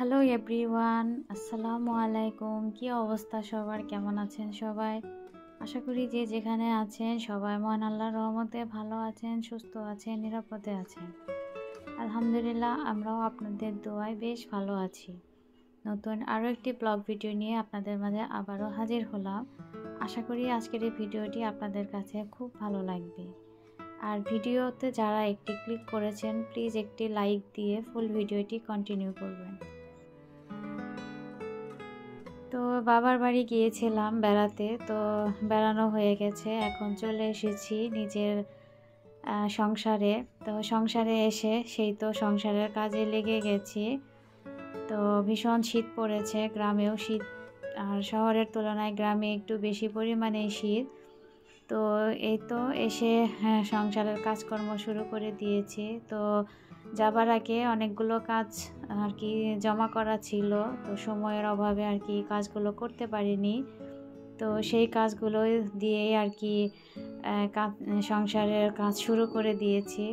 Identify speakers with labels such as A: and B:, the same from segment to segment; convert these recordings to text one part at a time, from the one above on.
A: Hello everyone, আসসালামু আলাইকুম। কি অবস্থা সবার, কেমন আছেন সবাই? আশা করি যে যেখানে আছেন সবাই মহান আল্লাহর রহমতে ভালো আছেন, সুস্থ আছেন, নিরাপদে আছেন। আলহামদুলিল্লাহ, আমরাও আপনাদের দোয়ায় বেশ ভালো আছি। নতুন আরও একটি ব্লগ ভিডিও নিয়ে আপনাদের মাঝে আবারও হাজির হলাম। আশা করি আজকের এই ভিডিওটি আপনাদের কাছে খুব ভালো লাগবে। আর ভিডিওতে যারা একটি ক্লিক করেছেন, প্লিজ একটি লাইক দিয়ে ফুল ভিডিওটি কন্টিনিউ করবেন। তো বাবার বাড়ি গিয়েছিলাম বেড়াতে, তো বেড়ানো হয়ে গেছে, এখন চলে এসেছি নিজের সংসারে। তো সংসারে এসে সেই তো সংসারের কাজে লেগে গেছি। তো ভীষণ শীত পড়েছে, গ্রামেও শীত, আর শহরের তুলনায় গ্রামে একটু বেশি পরিমাণে শীত। তো এই তো এসে সংসারের কাজকর্ম শুরু করে দিয়েছি। তো যাবার আগে অনেকগুলো কাজ আর কি জমা করা ছিল, তো সময়ের অভাবে আর কি কাজগুলো করতে পারিনি। তো সেই কাজগুলো দিয়েই আর কি সংসারের কাজ শুরু করে দিয়েছি।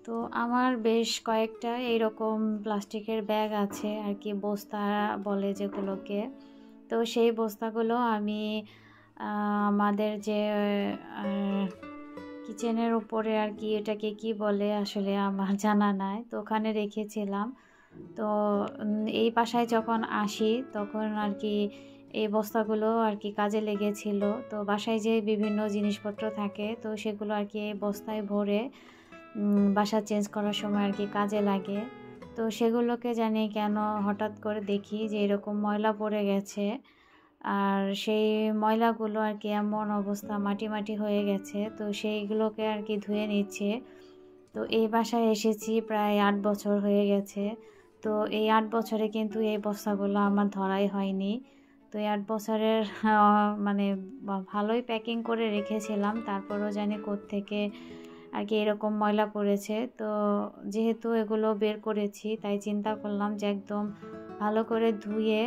A: তো আমার বেশ কয়েকটা এইরকম প্লাস্টিকের ব্যাগ আছে আর কি, বস্তা বলে যেগুলোকে। তো সেই বস্তাগুলো আমি আমাদের যে কিচেনের উপরে আর কি, এটাকে কি বলে আসলে আমার জানা নাই, তো ওখানে রেখেছিলাম। তো এই বাসায় যখন আসি তখন আর কি এই বস্তাগুলো আর কি কাজে লেগেছিল। তো বাসায় যে বিভিন্ন জিনিসপত্র থাকে, তো সেগুলো আর কি এই বস্তায় ভরে বাসা চেঞ্জ করার সময় আর কি কাজে লাগে। তো সেগুলোকে জানি কেন হঠাৎ করে দেখি যে এরকম ময়লা পড়ে গেছে, আর সেই ময়লাগুলো আর কি এমন অবস্থা মাটি মাটি হয়ে গেছে। তো সেইগুলোকে আর কি ধুয়ে নিচ্ছে। তো এই বাসায় এসেছি প্রায় 8 বছর হয়ে গেছে। তো এই 8 বছরে কিন্তু এই বস্তাগুলো আমার ধরাই হয়নি। তো এই 8 বছরের মানে ভালোই প্যাকিং করে রেখেছিলাম, তারপরও জানি কোত্থেকে আর কি এরকম ময়লা পড়েছে। তো যেহেতু এগুলো বের করেছি, তাই চিন্তা করলাম যে একদম ভালো করে ধুয়ে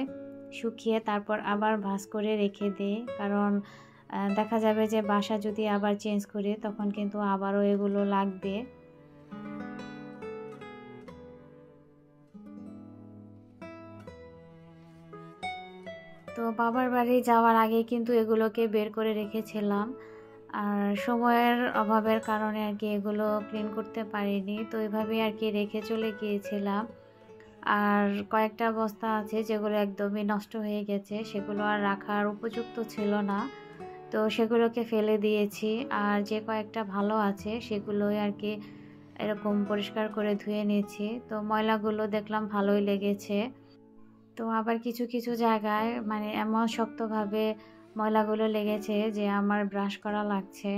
A: শুকিয়ে তারপর আবার ভাঁজ করে রেখে দিই, কারণ দেখা যাবে যে বাসা যদি আবার চেঞ্জ করি তখন কিন্তু আবারও এগুলো লাগবে। তো বাবার বাড়ি যাওয়ার আগে কিন্তু এগুলোকে বের করে রেখেছিলাম, আর সময়ের অভাবের কারণে আর কি এগুলো ক্লিন করতে পারিনি। তো এইভাবেই আর কি রেখে চলে গিয়েছিলাম। আর কয়েকটা বস্তা আছে যেগুলো একদমই নষ্ট হয়ে গেছে, সেগুলো আর রাখার উপযুক্ত ছিল না, তো সেগুলোকে ফেলে দিয়েছি। আর যে কয়েকটা ভালো আছে সেগুলোই আর কি এরকম পরিষ্কার করে ধুয়ে নিয়েছি। তো ময়লাগুলো দেখলাম ভালোই লেগেছে। তো আবার কিছু কিছু জায়গায় মানে এমন শক্তভাবে ময়লাগুলো লেগেছে যে আমার ব্রাশ করা লাগছে।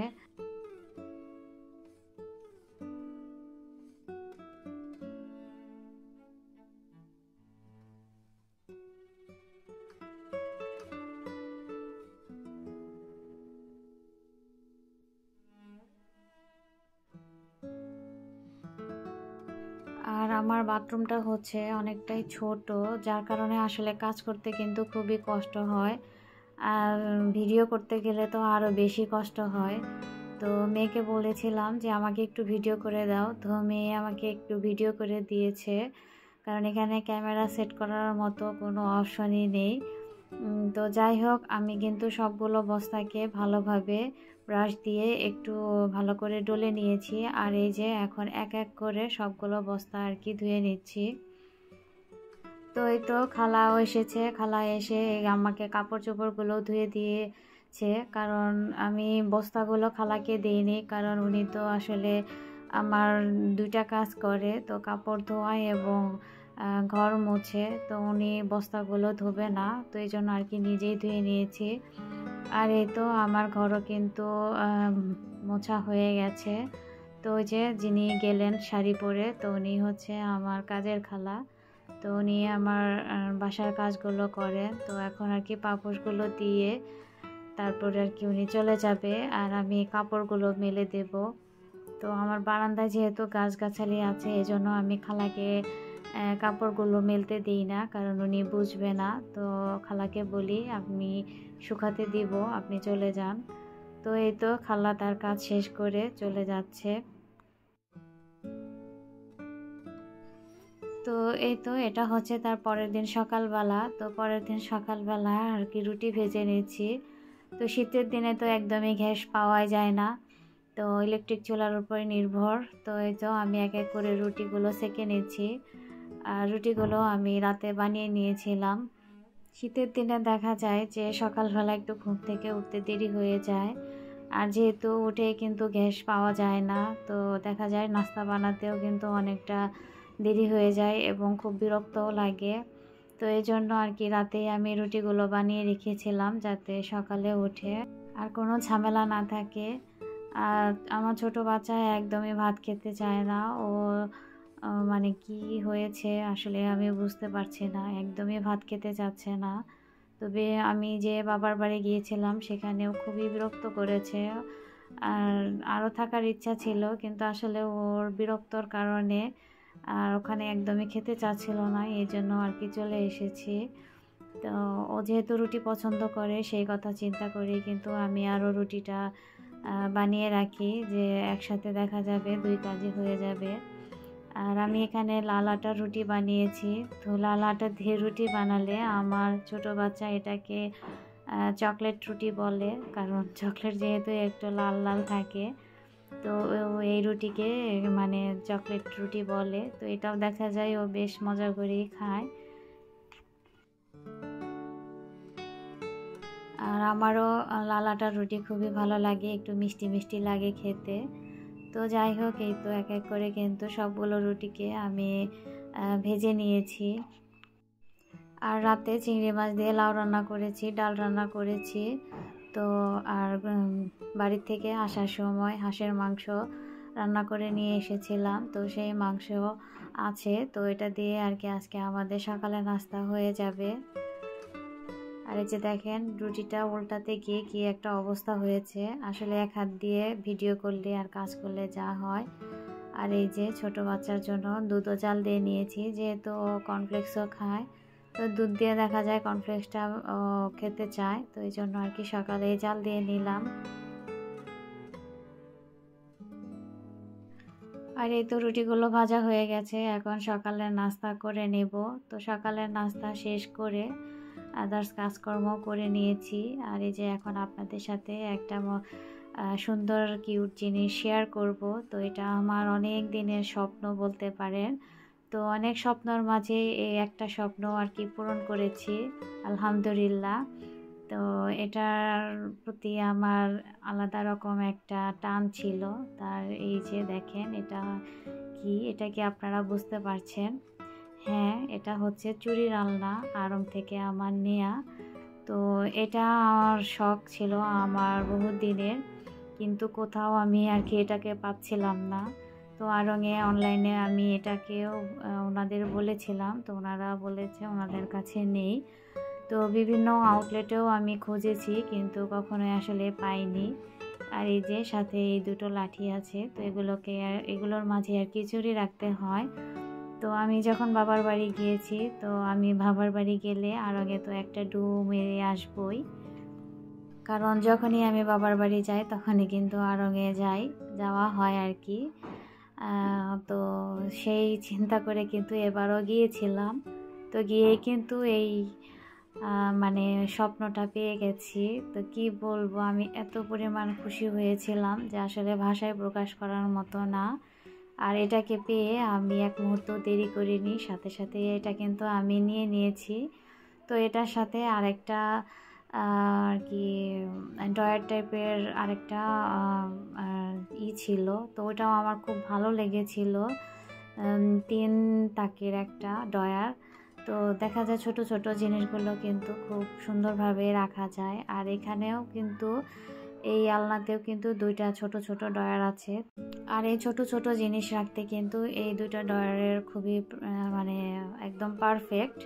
A: আর আমার বাথরুমটা হচ্ছে অনেকটাই ছোট, যার কারণে আসলে কাজ করতে কিন্তু খুবই কষ্ট হয়, আর ভিডিও করতে গেলে তো আরও বেশি কষ্ট হয়। তো মেয়েকে বলেছিলাম যে আমাকে একটু ভিডিও করে দাও, তো মেয়ে আমাকে একটু ভিডিও করে দিয়েছে, কারণ এখানে ক্যামেরা সেট করার মতো কোনো অপশনই নেই। তো যাই হোক, আমি কিন্তু সবগুলো বস্তাকে ভালোভাবে ব্রাশ দিয়ে একটু ভালো করে ডলে নিয়েছি, আর এই যে এখন এক এক করে সবগুলো বস্তা আর কি ধুয়ে নিচ্ছি। তো এই তো খালাও এসেছে, খালা এসে আমাকে কাপড় চোপড়গুলো ধুয়ে দিয়েছে, কারণ আমি বস্তাগুলো খালাকে দিইনি, কারণ উনি তো আসলে আমার দুইটা কাজ করে, তো কাপড় ধোয়া এবং ঘর মুছে, তো উনি বস্তাগুলো ধোবে না, তো এই জন্য আর কি নিজেই ধুয়ে নিয়েছি। আর এই তো আমার ঘরও কিন্তু মোছা হয়ে গেছে। তো ওই যে যিনি গেলেন শাড়ি পরে, তো উনি হচ্ছে আমার কাজের খালা, তো উনি আমার বাসার কাজগুলো করেন। তো এখন আর কি পাপোশগুলো দিয়ে তারপরে আর কি উনি চলে যাবে, আর আমি কাপড়গুলো মেলে দেব। তো আমার বারান্দায় যেহেতু গাছগাছালি আছে, এজন্য আমি খালাকে কাপড়গুলো মেলতে দিই না, কারণ উনি বুঝবে না। তো খালাকে বলি আমি শুকাতে দিব, আপনি চলে যান। তো এই তো খালা তার কাজ শেষ করে চলে যাচ্ছে। তো এই তো এটা হচ্ছে তার পরের দিন সকালবেলা। তো পরের দিন সকালবেলা আর কি রুটি ভেজে নিচ্ছি। তো শীতের দিনে তো একদমই গ্যাস পাওয়াই যায় না, তো ইলেকট্রিক চুলার উপরে নির্ভর। তো এই তো আমি এক এক করে রুটিগুলো সেঁকে নিচ্ছি। আর রুটিগুলো আমি রাতে বানিয়ে নিয়েছিলাম। শীতের দিনে দেখা যায় যে সকালবেলা একটু ঘুম থেকে উঠতে দেরি হয়ে যায়, আর যেহেতু উঠে কিন্তু গ্যাস পাওয়া যায় না, তো দেখা যায় নাস্তা বানাতেও কিন্তু অনেকটা দেরি হয়ে যায় এবং খুব বিরক্তও লাগে। তো এই জন্য আর কি রাতেই আমি রুটিগুলো বানিয়ে রেখেছিলাম, যাতে সকালে উঠে আর কোনো ঝামেলা না থাকে। আর আমার ছোট বাচ্চা একদমই ভাত খেতে চায় না। ও মানে কি হয়েছে আসলে আমি বুঝতে পারছি না, একদমই ভাত খেতে চাচ্ছে না। তবে আমি যে বাবার বাড়ি গিয়েছিলাম সেখানেও খুবই বিরক্ত করেছে। আর আরও থাকার ইচ্ছা ছিল, কিন্তু আসলে ওর বিরক্তর কারণে আর ওখানে একদমই খেতে চাচ্ছিল না, এই জন্য আর কি চলে এসেছি। তো ও যেহেতু রুটি পছন্দ করে, সেই কথা চিন্তা করেই কিন্তু আমি আরও রুটিটা বানিয়ে রাখি, যে একসাথে দেখা যাবে দুই কাজই হয়ে যাবে। আর আমি এখানে লাল আটার রুটি বানিয়েছি। তো লাল আটা দিয়ে রুটি বানালে আমার ছোট বাচ্চা এটাকে চকলেট রুটি বলে, কারণ চকলেট যেহেতু একটু লাল লাল থাকে, তো এই রুটিকে মানে চকলেট রুটি বলে। তো এটাও দেখা যায় ও বেশ মজা করেই খায়। আর আমারও লাল আটার রুটি খুবই ভালো লাগে, একটু মিষ্টি মিষ্টি লাগে খেতে। তো যাই হোক, এই তো এক এক করে কিন্তু সবগুলো রুটিকে আমি ভেজে নিয়েছি। আর রাতে চিংড়ি মাছ দিয়ে লাউ রান্না করেছি, ডাল রান্না করেছি। তো আর বাড়ির থেকে আসার সময় হাঁসের মাংস রান্না করে নিয়ে এসেছিলাম, তো সেই মাংস আছে। তো এটা দিয়ে আর কি আজকে আমাদের সকালে নাস্তা হয়ে যাবে। আর এই যে দেখেন রুটিটা উল্টাতে গিয়ে কি একটা অবস্থা হয়েছে, আসলে এক হাত দিয়ে ভিডিও করলে আর কাজ করলে যা হয়। আর এই যে ছোট বাচ্চার জন্য দুধও জাল দিয়ে নিয়েছি, যেহেতু ও কর্নফ্লেক্সও খায়, তো দুধ দিয়ে দেখা যায় কর্নফ্লেক্সটা খেতে চায়, তো এই জন্য আর কি সকালে জাল দিয়ে নিলাম। আর এই তো রুটিগুলো ভাজা হয়ে গেছে, এখন সকালের নাস্তা করে নেব। তো সকালের নাস্তা শেষ করে আদার্স কাজকর্ম করে নিয়েছি। আর এই যে এখন আপনাদের সাথে একটা সুন্দর কিউট জিনিস শেয়ার করব। তো এটা আমার অনেক দিনের স্বপ্ন বলতে পারেন। তো অনেক স্বপ্নর মাঝে এই একটা স্বপ্ন আর কি পূরণ করেছি, আলহামদুলিল্লাহ। তো এটার প্রতি আমার আলাদা রকম একটা টান ছিল। তার এই যে দেখেন এটা কি আপনারা বুঝতে পারছেন? হ্যাঁ, এটা হচ্ছে চুড়ির আলনা, আড়ং থেকে আমার নেয়া। তো এটা আমার শখ ছিল আমার বহু দিনের, কিন্তু কোথাও আমি আর কি এটাকে পাচ্ছিলাম না। তো আড়ংয়ে অনলাইনে আমি এটাকেও ওনাদের বলেছিলাম, তো ওনারা বলেছে ওনাদের কাছে নেই। তো বিভিন্ন আউটলেটেও আমি খুঁজেছি, কিন্তু কখনোই আসলে পাইনি। আর এই যে সাথে এই দুটো লাঠি আছে, তো এগুলোর মাঝে আর কি চুড়ি রাখতে হয়। তো আমি যখন বাবার বাড়ি গিয়েছি, তো আমি বাবার বাড়ি গেলে আড়ংয়ে তো একটা ডু মেরে আসবই, কারণ যখনই আমি বাবার বাড়ি যাই তখনই কিন্তু আড়ংয়ে যাওয়া হয় আর কি। তো সেই চিন্তা করে কিন্তু এবারও গিয়েছিলাম। তো গিয়ে কিন্তু এই মানে স্বপ্নটা পেয়ে গেছি। তো কি বলবো, আমি এত পরিমাণ খুশি হয়েছিলাম যে আসলে ভাষায় প্রকাশ করার মতো না। আর এটাকে পেয়ে আমি এক মুহূর্ত দেরি করিনি, সাথে সাথে এটা কিন্তু আমি নিয়ে নিয়েছি। তো এটার সাথে আরেকটা আর কি ডয়ার টাইপের আরেকটা ছিল, তো ওটাও আমার খুব ভালো লেগেছিল। 3 তাকের একটা ডয়ার। তো দেখা যায় ছোট ছোট জিনিসগুলো কিন্তু খুব সুন্দরভাবে রাখা যায়। আর এখানেও কিন্তু এই আলনাতেও কিন্তু 2টা ছোট ছোট ডয়ার আছে। আর এই ছোট ছোট জিনিস রাখতে কিন্তু এই 2টা ডয়ারের খুবই মানে একদম পারফেক্ট।